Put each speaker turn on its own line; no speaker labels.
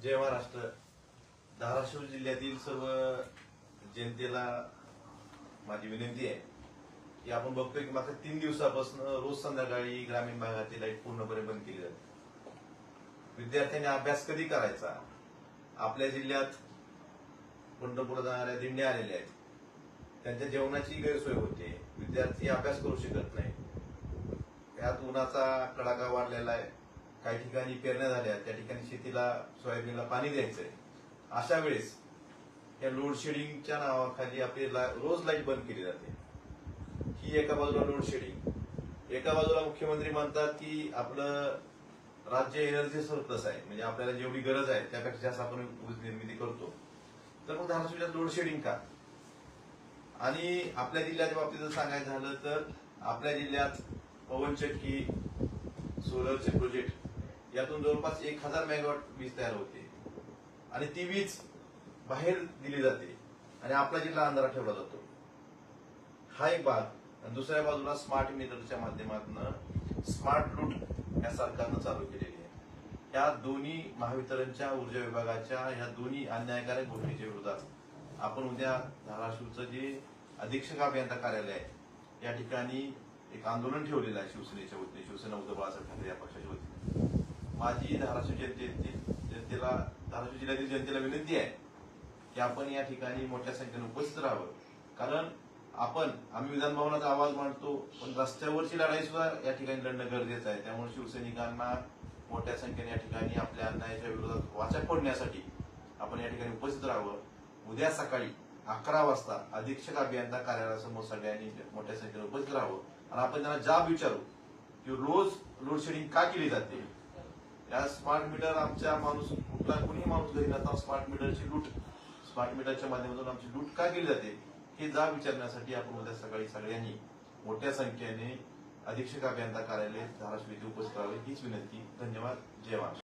जय महाराष्ट्र. धाराशिव जिल्ह्यातील सर्व जनतेला माझी विनंती आहे की आपण बघतोय की मागच्या 3 दिवसापासून रोज संध्याकाळी ग्रामीण भागातील लाईट पूर्णपणे बंद केली जाते. विद्यार्थ्यांनी अभ्यास कधी करायचा? आपल्या जिल्ह्यात पंढरपूरला जाणाऱ्या दिंड्या आलेल्या आहेत, त्यांच्या जेवणाची गैरसोय होते, विद्यार्थी अभ्यास करू शकत नाही. यात उन्हाचा कडाका वाढलेला आहे. काही ठिकाणी पेरण्या झाल्या, त्या ठिकाणी शेतीला सोयाबीनला पाणी द्यायचंय. अशा वेळेस या लोडशेडिंगच्या नावाखाली आपली रोज लाईट बंद केली जाते. ही एका बाजूला लोडशेडिंग, एका बाजूला मुख्यमंत्री म्हणतात की आपलं राज्य एनर्जी सरप्लस आहे, म्हणजे आपल्याला जेवढी गरज आहे त्यापेक्षा जास्त आपण ऊर्जा निर्मिती करतो. तर मग धाराशिव जिल्ह्यात लोडशेडिंग का? आणि आपल्या जिल्ह्याच्या बाबतीत जर सांगायचं झालं तर आपल्या जिल्ह्यात पवनचक्की, सोलरचे प्रोजेक्ट यातून जवळपास 1000 मेगावॉट वीज तयार होते आणि ती वीज बाहेर दिली जाते आणि आपला जिल्हा अंधारात ठेवला जातो. हा एक भाग. आणि दुसऱ्या बाजूला स्मार्ट मीटरच्या माध्यमातून स्मार्ट लूट या सरकारनं चालू केलेली आहे. या दोन्ही महावितरणच्या ऊर्जा विभागाच्या ह्या दोन्ही अन्यायकारक गोष्टीच्या विरोधात आपण उद्या धाराशिवचं जे अधीक्षक अभियंता कार्यालय आहे या ठिकाणी एक आंदोलन ठेवलेलं आहे शिवसेनेच्या वतीने, शिवसेना उद्धव बाळासाहेब ठाकरे या पक्षाच्या वतीने. माझी धाराशिव धाराशिव जिल्ह्यातील जनतेला विनंती आहे की आपण या ठिकाणी मोठ्या संख्येने उपस्थित राहावं. कारण आम्ही विधान भवनात आवाज मांडतो, पण रस्त्यावरची लढाई सुद्धा या ठिकाणी लढणं गरजेचं आहे. त्यामुळे शिवसैनिकांना मोठ्या संख्येने या ठिकाणी आपल्या अन्यायाच्या विरोधात वाचा फोडण्यासाठी आपण या ठिकाणी उपस्थित राहावं. उद्या सकाळी 11 वाजता अधीक्षक अभियंता कार्यालयासमोर सगळ्यांनी मोठ्या संख्येने उपस्थित राहावं आणि आपण त्यांना जाब विचारू की रोज लोडशेडिंग का केली जाते. या स्मार्ट मीटर आमच्या कुणीही माणूस घरी नसताना स्मार्ट मीटरच्या माध्यमातून आमची लूट का केली जाते हे जाब विचारण्यासाठी आपण उद्या सकाळी सगळ्यांनी मोठ्या संख्येने अधीक्षक अभियंता कार्यालय धाराशिव येथे उपस्थित राहावे हीच विनंती. धन्यवाद. जय महाराष्ट्र.